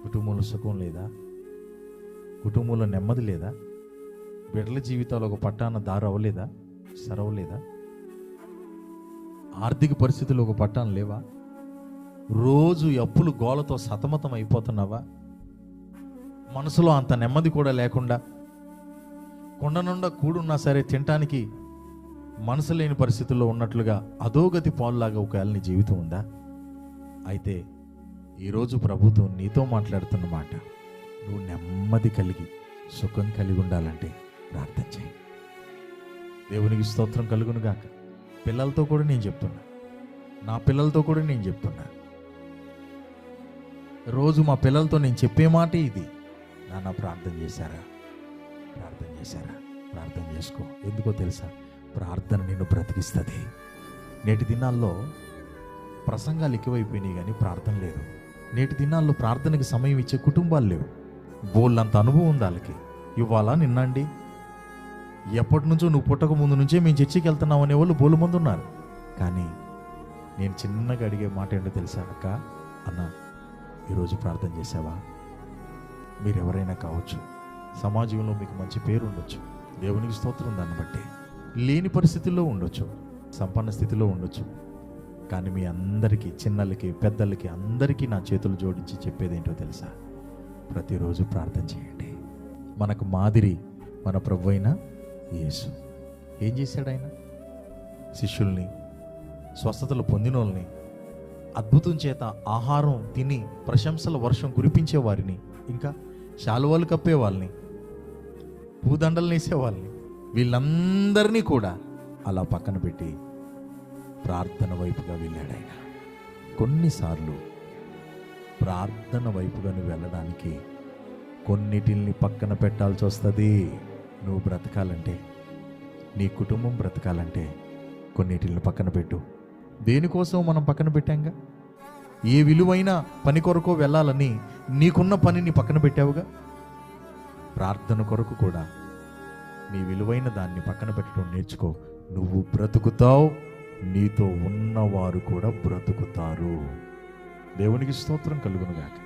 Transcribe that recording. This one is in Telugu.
కుటుంబంలో సుఖం లేదా? కుటుంబంలో నెమ్మది లేదా? బిడ్డల జీవితాలు ఒక పట్టాన దారి అవ్వలేదా? సరవలేదా? ఆర్థిక పరిస్థితులు ఒక పట్టాన లేవా? రోజు అప్పులు గోలతో సతమతం అయిపోతున్నావా? మనసులో అంత నెమ్మది కూడా లేకుండా కొండ నుండా కూడున్నా సరే తినటానికి మనసు లేని పరిస్థితుల్లో ఉన్నట్లుగా అధోగతి పాలులాగా ఒకవేళ నీ జీవితం ఉందా? అయితే ఈరోజు ప్రభుత్వం నీతో మాట్లాడుతున్న మాట, నువ్వు నెమ్మది కలిగి సుఖం కలిగి ఉండాలంటే ప్రార్థన చేయి. దేవునికి స్తోత్రం కలుగును గాక. పిల్లలతో కూడా నేను చెప్తున్నా, నా పిల్లలతో కూడా నేను చెప్తున్నా. రోజు మా పిల్లలతో నేను చెప్పే మాట ఇది, నాన్న ప్రార్థన చేశారా? ప్రార్థన చేశారా? ప్రార్థన చేసుకో. ఎందుకో తెలుసా? ప్రార్థన నిన్ను బ్రతికిస్తుంది. నేటి దినాల్లో ప్రసంగాలు ఎక్కువైపోయినాయి కానీ ప్రార్థన లేదు. నేటి దినాల్లో ప్రార్థనకి సమయం ఇచ్చే కుటుంబాలు లేవు. బోళ్ళంత అనుభవం ఉంది వాళ్ళకి. ఇవాళ నిన్నండి ఎప్పటి నుంచో నువ్వు పుట్టక ముందు నుంచే మేము చర్చికి వెళ్తున్నాం అనేవాళ్ళు బోలు మంది ఉన్నారు. కానీ నేను చిన్నగా అడిగే మాట ఏంటో తెలుసా? అక్క, అన్న, ఈరోజు ప్రార్థన చేసావా? మీరు ఎవరైనా కావచ్చు, సమాజంలో మీకు మంచి పేరు ఉండొచ్చు, దేవునికి స్తోత్రం, దాన్ని బట్టి లేని పరిస్థితుల్లో ఉండొచ్చు, సంపన్న స్థితిలో ఉండొచ్చు. కానీ మీ అందరికీ, చిన్నలకి పెద్దలకి అందరికీ నా చేతులు జోడించి చెప్పేది ఏంటో తెలుసా? ప్రతిరోజు ప్రార్థన చేయండి. మనకు మాదిరి మన ప్రభు అయిన యేసు. ఏం చేశాడు ఆయన? శిష్యుల్ని, స్వస్థతలు పొందిన వాళ్ళని, అద్భుతం చేత ఆహారం తిని ప్రశంసల వర్షం కురిపించే వారిని, ఇంకా శాలువాలు కప్పే వాళ్ళని, పూదండలు వేసే వాళ్ళని, వీళ్ళందరినీ కూడా అలా పక్కన పెట్టి ప్రార్థన వైపుగా వెళ్ళాడు ఆయన. కొన్నిసార్లు ప్రార్థన వైపుగా నువ్వు వెళ్ళడానికి కొన్నిటిల్ని పక్కన పెట్టాల్సి వస్తుంది. నువ్వు బ్రతకాలంటే, నీ కుటుంబం బ్రతకాలంటే కొన్నిటిల్ని పక్కన పెట్టు. దేనికోసం మనం పక్కన పెట్టాంగా? ఏ విలువైన పని కొరకో వెళ్ళాలని నీకున్న పనిని పక్కన పెట్టావుగా. ప్రార్థన కొరకు కూడా నీ విలువైన దాన్ని పక్కన పెట్టడం నేర్చుకో. నువ్వు బ్రతుకుతావు, నీతో ఉన్నవారు కూడా బ్రతుకుతారు. దేవునికి స్తోత్రం కలుగునుగాక.